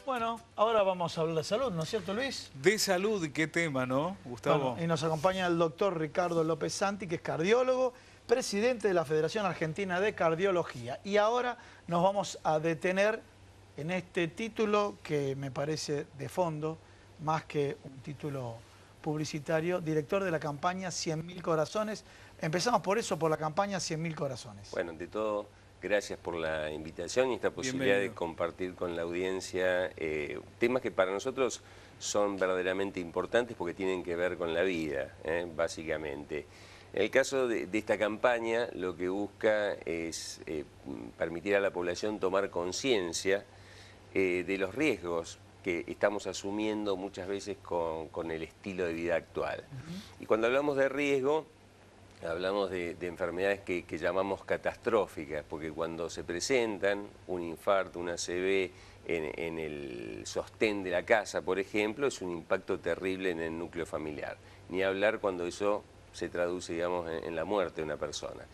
Bueno, ahora vamos a hablar de salud, ¿no es cierto, Luis? De salud, ¿qué tema, no, Gustavo? Bueno, y nos acompaña el doctor Ricardo López Santi, que es cardiólogo, presidente de la Federación Argentina de Cardiología. Y ahora nos vamos a detener en este título que me parece de fondo, más que un título publicitario, director de la campaña 100.000 corazones. Empezamos por eso, por la campaña 100.000 corazones. Bueno, ante todo, gracias por la invitación y esta posibilidad de compartir con la audiencia temas que para nosotros son verdaderamente importantes porque tienen que ver con la vida, básicamente. En el caso de esta campaña, lo que busca es permitir a la población tomar conciencia de los riesgos que estamos asumiendo muchas veces con el estilo de vida actual. Y cuando hablamos de riesgo, hablamos de enfermedades que llamamos catastróficas, porque cuando se presentan un infarto, una ACV en el sostén de la casa, por ejemplo, es un impacto terrible en el núcleo familiar. Ni hablar cuando eso se traduce, digamos, en la muerte de una persona.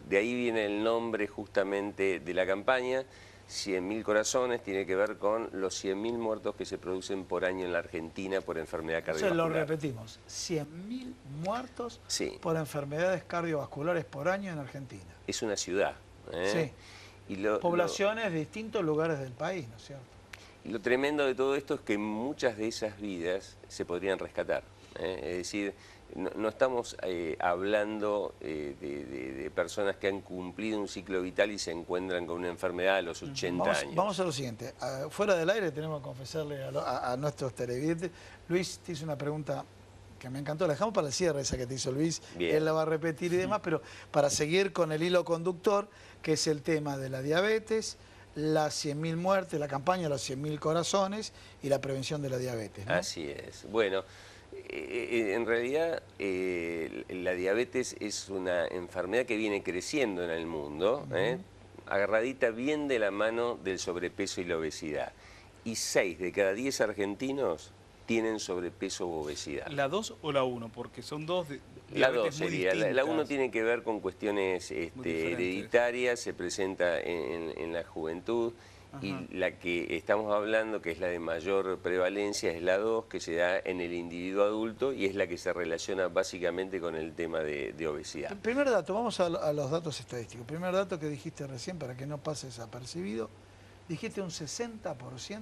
De ahí viene el nombre justamente de la campaña. 100.000 corazones tiene que ver con los 100.000 muertos que se producen por año en la Argentina por enfermedad cardiovascular. Entonces lo repetimos, 100.000 muertos por enfermedades cardiovasculares por año en Argentina. Es una ciudad. Sí. Y poblaciones de distintos lugares del país, ¿no es cierto? Y lo tremendo de todo esto es que muchas de esas vidas se podrían rescatar. Es decir, no estamos hablando de personas que han cumplido un ciclo vital y se encuentran con una enfermedad a los 80 años. Vamos a lo siguiente. Fuera del aire tenemos que confesarle a nuestros televidentes. Luis te hizo una pregunta que me encantó. La dejamos para el cierre, esa que te hizo Luis. Bien. Él la va a repetir y demás, pero para seguir con el hilo conductor, que es el tema de la diabetes, las 100.000 muertes, la campaña de los 100.000 corazones y la prevención de la diabetes, ¿no? Así es. Bueno, en realidad la diabetes es una enfermedad que viene creciendo en el mundo, agarradita bien de la mano del sobrepeso y la obesidad. Y 6 de cada 10 argentinos tienen sobrepeso u obesidad. ¿La 2 o la 1? Porque son dos la 2 sería. La 1 tiene que ver con cuestiones hereditarias, se presenta en la juventud. Y la que estamos hablando, que es la de mayor prevalencia, es la 2, que se da en el individuo adulto y es la que se relaciona básicamente con el tema de obesidad. El primer dato, vamos a los datos estadísticos. El primer dato que dijiste recién, para que no pase desapercibido, dijiste un 60%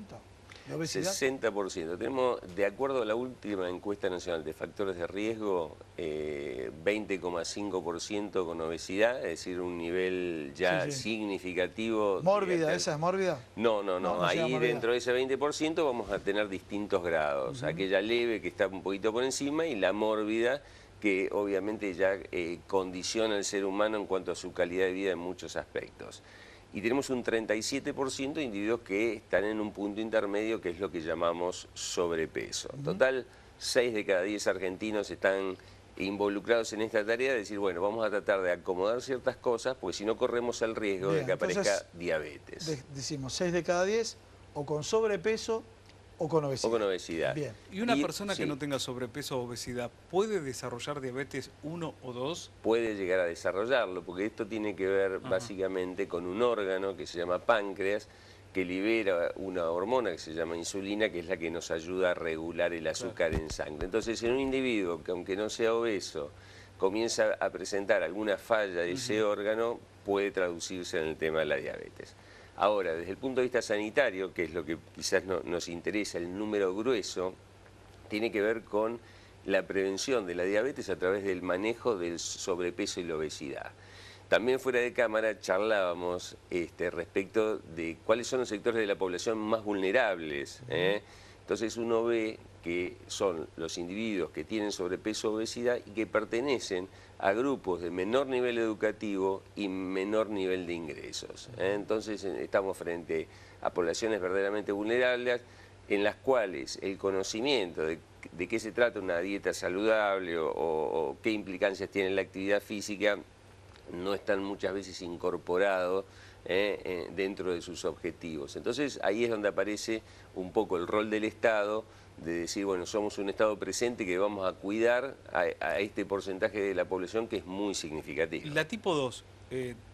de obesidad. 60%. Tenemos, de acuerdo a la última encuesta nacional de factores de riesgo, 20,5% con obesidad, es decir, un nivel ya significativo. ¿Mórbida? ¿Esa es mórbida? No. Ahí dentro de ese 20% vamos a tener distintos grados. Aquella leve que está un poquito por encima y la mórbida que obviamente ya condiciona al ser humano en cuanto a su calidad de vida en muchos aspectos. Y tenemos un 37% de individuos que están en un punto intermedio, que es lo que llamamos sobrepeso. En total, 6 de cada 10 argentinos están involucrados en esta tarea de decir, bueno, vamos a tratar de acomodar ciertas cosas, porque si no corremos el riesgo de que aparezca diabetes. Decimos 6 de cada 10 o con sobrepeso o con obesidad. O con obesidad. Bien. ¿Y una persona que no tenga sobrepeso o obesidad puede desarrollar diabetes 1 o 2? Puede llegar a desarrollarlo, porque esto tiene que ver básicamente con un órgano que se llama páncreas, que libera una hormona que se llama insulina, que es la que nos ayuda a regular el azúcar en sangre. Entonces, en un individuo que aunque no sea obeso, comienza a presentar alguna falla de ese órgano, puede traducirse en el tema de la diabetes. Ahora, desde el punto de vista sanitario, que es lo que quizás nos interesa, el número grueso, tiene que ver con la prevención de la diabetes a través del manejo del sobrepeso y la obesidad. También fuera de cámara charlábamos respecto de cuáles son los sectores de la población más vulnerables. Entonces uno ve que son los individuos que tienen sobrepeso o obesidad y que pertenecen a grupos de menor nivel educativo y menor nivel de ingresos. Entonces estamos frente a poblaciones verdaderamente vulnerables en las cuales el conocimiento de qué se trata una dieta saludable o qué implicancias tiene la actividad física no están muchas veces incorporados dentro de sus objetivos. Entonces ahí es donde aparece un poco el rol del Estado de decir, bueno, somos un Estado presente que vamos a cuidar a este porcentaje de la población que es muy significativo. La tipo 2,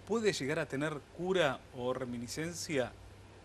¿puede llegar a tener cura o reminiscencia?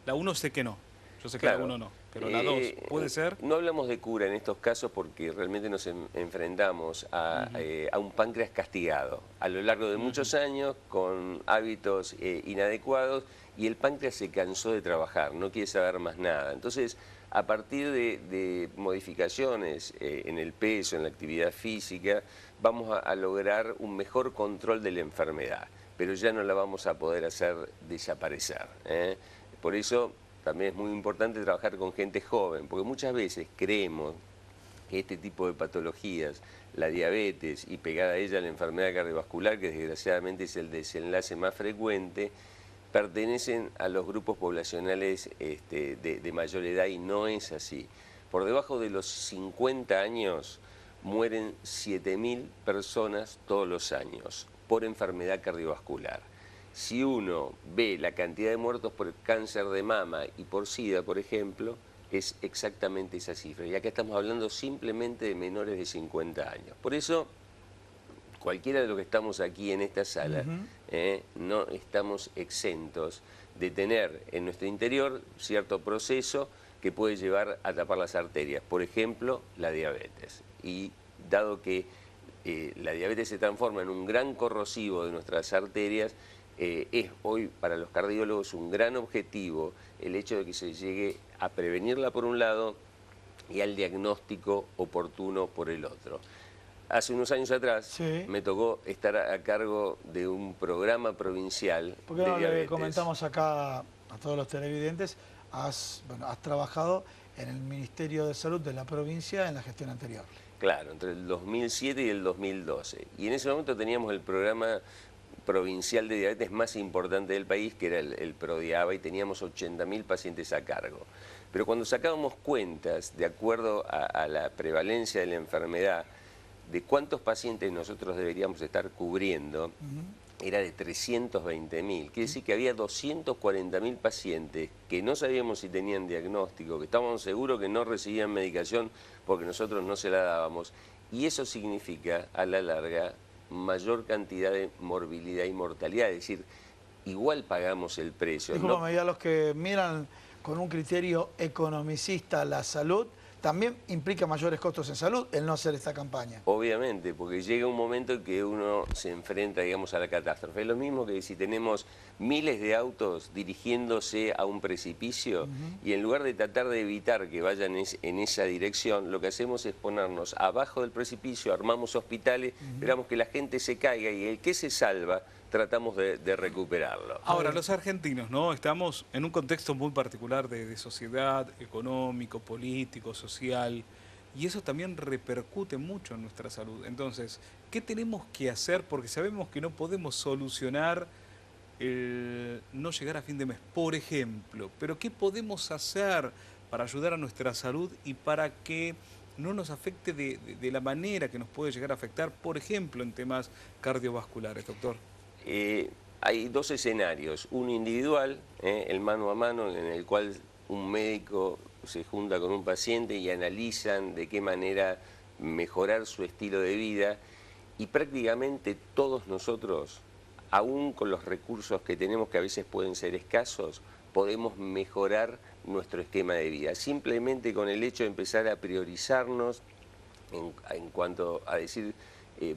La 1 sé que no. Yo sé que claro, la 1 no. pero la 2, ¿puede ser? No hablamos de cura en estos casos porque realmente nos enfrentamos a un páncreas castigado a lo largo de muchos años con hábitos inadecuados, y el páncreas se cansó de trabajar, no quiere saber más nada. Entonces, a partir de modificaciones en el peso, en la actividad física, vamos a lograr un mejor control de la enfermedad, pero ya no la vamos a poder hacer desaparecer, ¿eh? Por eso también es muy importante trabajar con gente joven, porque muchas veces creemos que este tipo de patologías, la diabetes y pegada a ella la enfermedad cardiovascular, que desgraciadamente es el desenlace más frecuente, pertenecen a los grupos poblacionales de mayor edad, y no es así. Por debajo de los 50 años mueren 7.000 personas todos los años por enfermedad cardiovascular. Si uno ve la cantidad de muertos por cáncer de mama y por SIDA, por ejemplo, es exactamente esa cifra. Y acá estamos hablando simplemente de menores de 50 años. Por eso, cualquiera de los que estamos aquí en esta sala, no estamos exentos de tener en nuestro interior cierto proceso que puede llevar a tapar las arterias. Por ejemplo, la diabetes. Y dado que la diabetes se transforma en un gran corrosivo de nuestras arterias, es hoy para los cardiólogos un gran objetivo el hecho de que se llegue a prevenirla por un lado y al diagnóstico oportuno por el otro. Hace unos años atrás me tocó estar a cargo de un programa provincial ¿Por qué de no diabetes. le comentamos acá a todos los televidentes? Has trabajado en el Ministerio de Salud de la provincia en la gestión anterior. Claro, entre el 2007 y el 2012. Y en ese momento teníamos el programa provincial de diabetes más importante del país, que era el PRODIABA, y teníamos 80.000 pacientes a cargo. Pero cuando sacábamos cuentas, de acuerdo a la prevalencia de la enfermedad, de cuántos pacientes nosotros deberíamos estar cubriendo, era de 320.000. Quiere decir que había 240.000 pacientes que no sabíamos si tenían diagnóstico, que estábamos seguros que no recibían medicación porque nosotros no se la dábamos. Y eso significa, a la larga, mayor cantidad de morbilidad y mortalidad. Es decir, igual pagamos el precio. Discúlpame, ya los que miran con un criterio economicista la salud, también implica mayores costos en salud el no hacer esta campaña. Obviamente, porque llega un momento en que uno se enfrenta, digamos, a la catástrofe. Es lo mismo que si tenemos miles de autos dirigiéndose a un precipicio y en lugar de tratar de evitar que vayan en esa dirección, lo que hacemos es ponernos abajo del precipicio, armamos hospitales, esperamos que la gente se caiga y el que se salva tratamos de recuperarlo. Ahora, los argentinos, ¿no? Estamos en un contexto muy particular de sociedad, económico, político, social, y eso también repercute mucho en nuestra salud. Entonces, ¿qué tenemos que hacer? Porque sabemos que no podemos solucionar el no llegar a fin de mes, por ejemplo, pero ¿qué podemos hacer para ayudar a nuestra salud y para que no nos afecte de la manera que nos puede llegar a afectar, por ejemplo, en temas cardiovasculares, doctor? Hay dos escenarios, uno individual, el mano a mano, en el cual un médico se junta con un paciente y analizan de qué manera mejorar su estilo de vida, y prácticamente todos nosotros, aún con los recursos que tenemos, que a veces pueden ser escasos, podemos mejorar nuestro esquema de vida, simplemente con el hecho de empezar a priorizarnos en cuanto a decir,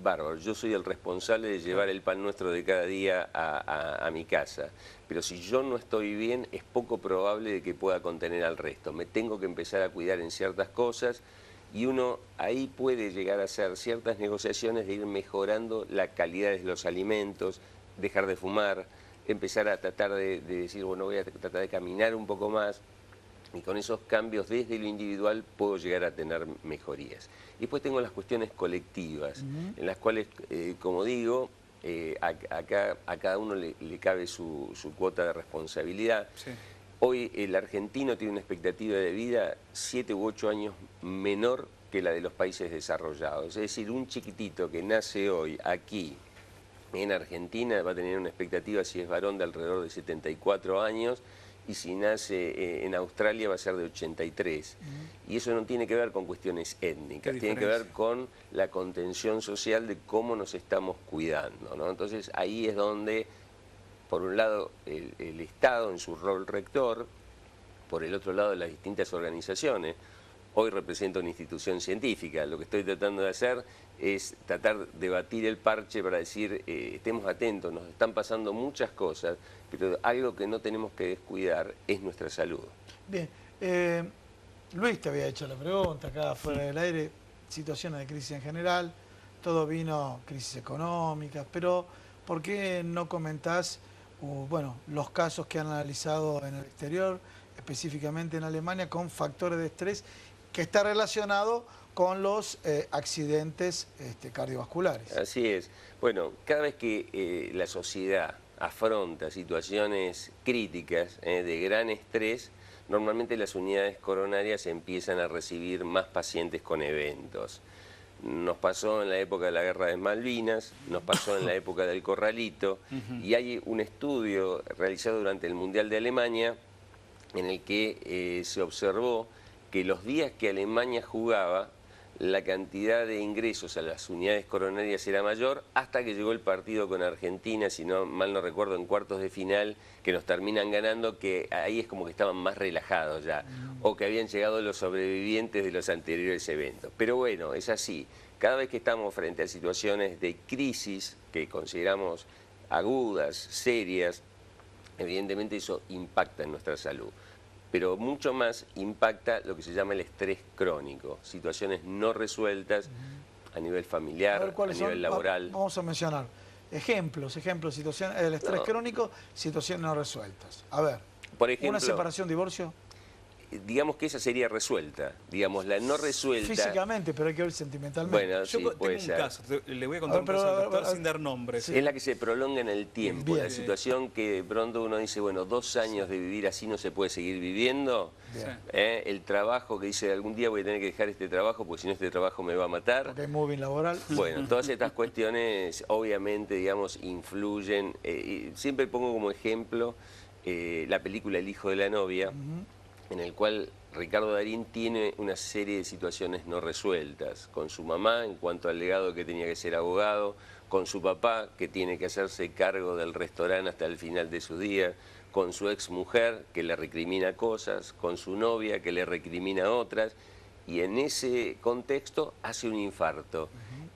bárbaro, yo soy el responsable de llevar el pan nuestro de cada día a mi casa, pero si yo no estoy bien es poco probable de que pueda contener al resto. Me tengo que empezar a cuidar en ciertas cosas, y uno ahí puede llegar a hacer ciertas negociaciones de ir mejorando la calidad de los alimentos, dejar de fumar, empezar a tratar de decir, bueno, voy a tratar de caminar un poco más. Y con esos cambios desde lo individual puedo llegar a tener mejorías. Y después tengo las cuestiones colectivas, en las cuales, como digo, a cada uno le cabe su cuota de responsabilidad. Sí. Hoy el argentino tiene una expectativa de vida 7 u 8 años menor que la de los países desarrollados. Es decir, un chiquitito que nace hoy aquí en Argentina va a tener una expectativa, si es varón, de alrededor de 74 años, y si nace en Australia va a ser de 83. Y eso no tiene que ver con cuestiones étnicas, tiene que ver con la contención social de cómo nos estamos cuidando, ¿no? Entonces ahí es donde, por un lado, el Estado en su rol rector por el otro lado las distintas organizaciones. Hoy represento una institución científica. Lo que estoy tratando de hacer es tratar de batir el parche para decir, estemos atentos, nos están pasando muchas cosas, pero algo que no tenemos que descuidar es nuestra salud. Bien, Luis te había hecho la pregunta acá fuera del aire, situaciones de crisis en general, todo vino crisis económicas, pero ¿por qué no comentás bueno, los casos que han analizado en el exterior, específicamente en Alemania, con factores de estrés que está relacionado con los accidentes cardiovasculares? Así es. Bueno, cada vez que la sociedad afronta situaciones críticas de gran estrés, normalmente las unidades coronarias empiezan a recibir más pacientes con eventos. Nos pasó en la época de la Guerra de Malvinas, nos pasó en la época del Corralito, y hay un estudio realizado durante el Mundial de Alemania en el que se observó que los días que Alemania jugaba, la cantidad de ingresos a las unidades coronarias era mayor, hasta que llegó el partido con Argentina, si no mal no recuerdo, en cuartos de final, que nos terminan ganando, que ahí es como que estaban más relajados ya, o que habían llegado los sobrevivientes de los anteriores eventos. Pero bueno, es así. Cada vez que estamos frente a situaciones de crisis que consideramos agudas, serias, evidentemente eso impacta en nuestra salud. Pero mucho más impacta lo que se llama el estrés crónico, situaciones no resueltas a nivel familiar, a nivel laboral. Vamos a mencionar ejemplos, situaciones, el estrés crónico, situaciones no resueltas. A ver, por ejemplo, una separación, divorcio. Digamos que esa sería resuelta, digamos, la no resuelta... Físicamente, pero hay que ver sentimentalmente. Bueno, yo sí, tengo puede un ser. caso, le voy a contar un caso al doctor sin dar nombres. Sí. Es la que se prolonga en el tiempo, Bien. la situación que de pronto uno dice, bueno, 2 años de vivir así no se puede seguir viviendo. El trabajo que dice, algún día voy a tener que dejar este trabajo porque si no este trabajo me va a matar. Porque hay moving laboral. Bueno, todas estas cuestiones obviamente, digamos, influyen. Siempre pongo como ejemplo la película El hijo de la novia, en el cual Ricardo Darín tiene una serie de situaciones no resueltas, con su mamá en cuanto al legado que tenía que ser abogado, con su papá que tiene que hacerse cargo del restaurante hasta el final de sus días, con su ex mujer que le recrimina cosas, con su novia que le recrimina otras, y en ese contexto hace un infarto.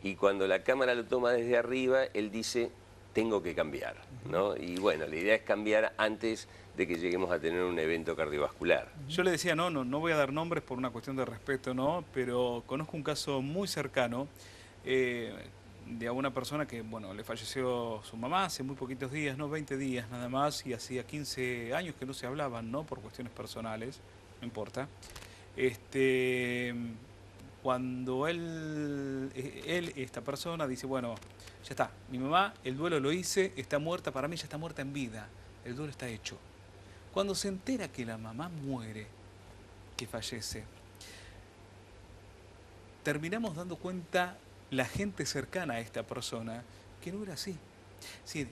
Y cuando la cámara lo toma desde arriba, él dice, tengo que cambiar, ¿no? Y bueno, la idea es cambiar antes de que lleguemos a tener un evento cardiovascular. Yo le decía, no voy a dar nombres por una cuestión de respeto, ¿no? Pero conozco un caso muy cercano de una persona que, bueno, le falleció su mamá hace muy poquitos días, ¿no? 20 días nada más, y hacía 15 años que no se hablaban, ¿no? Por cuestiones personales, no importa. Cuando esta persona dice, bueno, ya está, mi mamá, el duelo lo hice, está muerta, para mí ya está muerta en vida, el duelo está hecho. Cuando se entera que la mamá muere, que fallece, terminamos dando cuenta la gente cercana a esta persona que no era así. Es decir,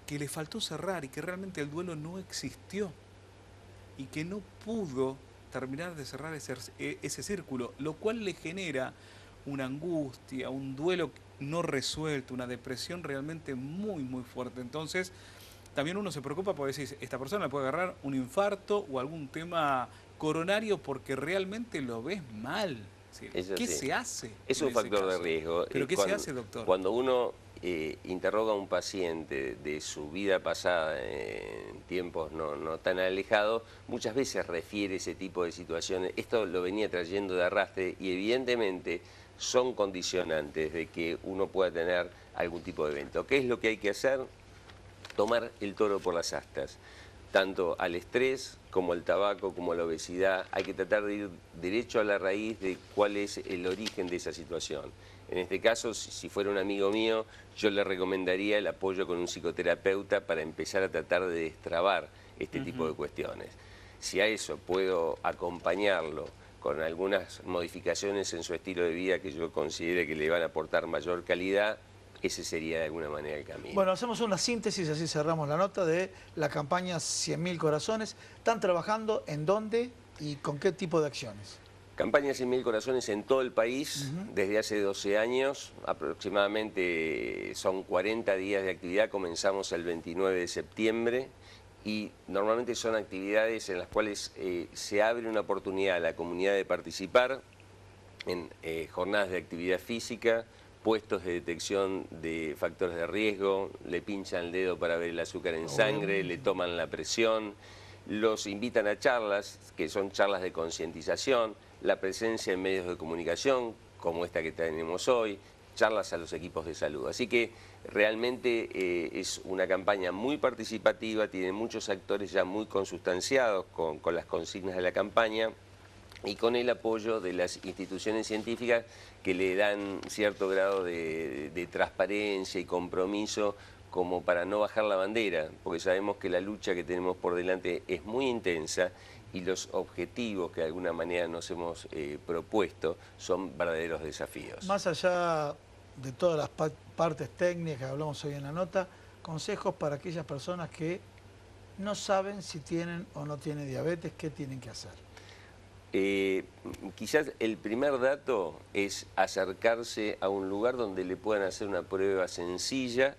que le faltó cerrar y que realmente el duelo no existió y que no pudo terminar de cerrar ese círculo, lo cual le genera una angustia, un duelo no resuelto, una depresión realmente muy, muy fuerte. Entonces, también uno se preocupa porque decir, esta persona le puede agarrar un infarto o algún tema coronario porque realmente lo ves mal. ¿Qué se hace? Es un factor de riesgo. ¿Pero qué se hace, doctor? Cuando uno interroga a un paciente de su vida pasada en tiempos no tan alejados, muchas veces refiere ese tipo de situaciones. Esto lo venía trayendo de arrastre y evidentemente son condicionantes de que uno pueda tener algún tipo de evento. ¿Qué es lo que hay que hacer? Tomar el toro por las astas. Tanto al estrés como al tabaco, como a la obesidad, hay que tratar de ir derecho a la raíz de cuál es el origen de esa situación. En este caso, si fuera un amigo mío, yo le recomendaría el apoyo con un psicoterapeuta para empezar a tratar de destrabar este tipo de cuestiones. Si a eso puedo acompañarlo con algunas modificaciones en su estilo de vida que yo considere que le van a aportar mayor calidad, ese sería de alguna manera el camino. Bueno, hacemos una síntesis, así cerramos la nota, de la campaña 100.000 corazones. ¿Están trabajando en dónde y con qué tipo de acciones? Campaña 100.000 corazones en todo el país, desde hace 12 años, aproximadamente son 40 días de actividad, comenzamos el 29 de septiembre y normalmente son actividades en las cuales se abre una oportunidad a la comunidad de participar en jornadas de actividad física, puestos de detección de factores de riesgo, le pinchan el dedo para ver el azúcar en sangre, le toman la presión, los invitan a charlas, que son charlas de concientización, la presencia en medios de comunicación, como esta que tenemos hoy, charlas a los equipos de salud. Así que realmente es una campaña muy participativa, tiene muchos actores ya muy consustanciados con las consignas de la campaña y con el apoyo de las instituciones científicas que le dan cierto grado de transparencia y compromiso como para no bajar la bandera, porque sabemos que la lucha que tenemos por delante es muy intensa y los objetivos que de alguna manera nos hemos propuesto son verdaderos desafíos. Más allá de todas las partes técnicas que hablamos hoy en la nota, consejos para aquellas personas que no saben si tienen o no tienen diabetes, ¿qué tienen que hacer? Quizás el primer dato es acercarse a un lugar donde le puedan hacer una prueba sencilla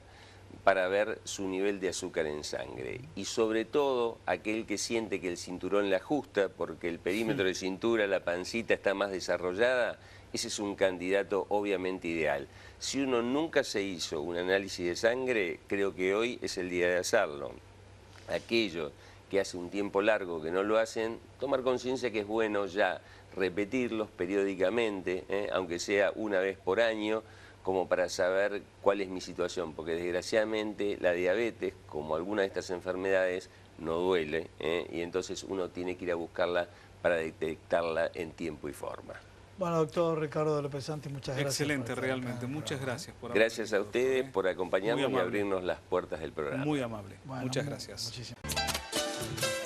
para ver su nivel de azúcar en sangre. Y sobre todo, aquel que siente que el cinturón le ajusta, porque el perímetro de cintura, la pancita está más desarrollada, ese es un candidato obviamente ideal. Si uno nunca se hizo un análisis de sangre, creo que hoy es el día de hacerlo. Aquellos que hace un tiempo largo que no lo hacen, tomar conciencia que es bueno ya repetirlos periódicamente, aunque sea una vez por año, como para saber cuál es mi situación, porque desgraciadamente la diabetes, como alguna de estas enfermedades, no duele, y entonces uno tiene que ir a buscarla para detectarla en tiempo y forma. Bueno, doctor Ricardo López Santi, muchas gracias. Excelente, realmente. Muchas gracias por Gracias a ustedes por acompañarnos y abrirnos las puertas del programa. Muy amable. Bueno, muchas gracias. Muchísimas gracias.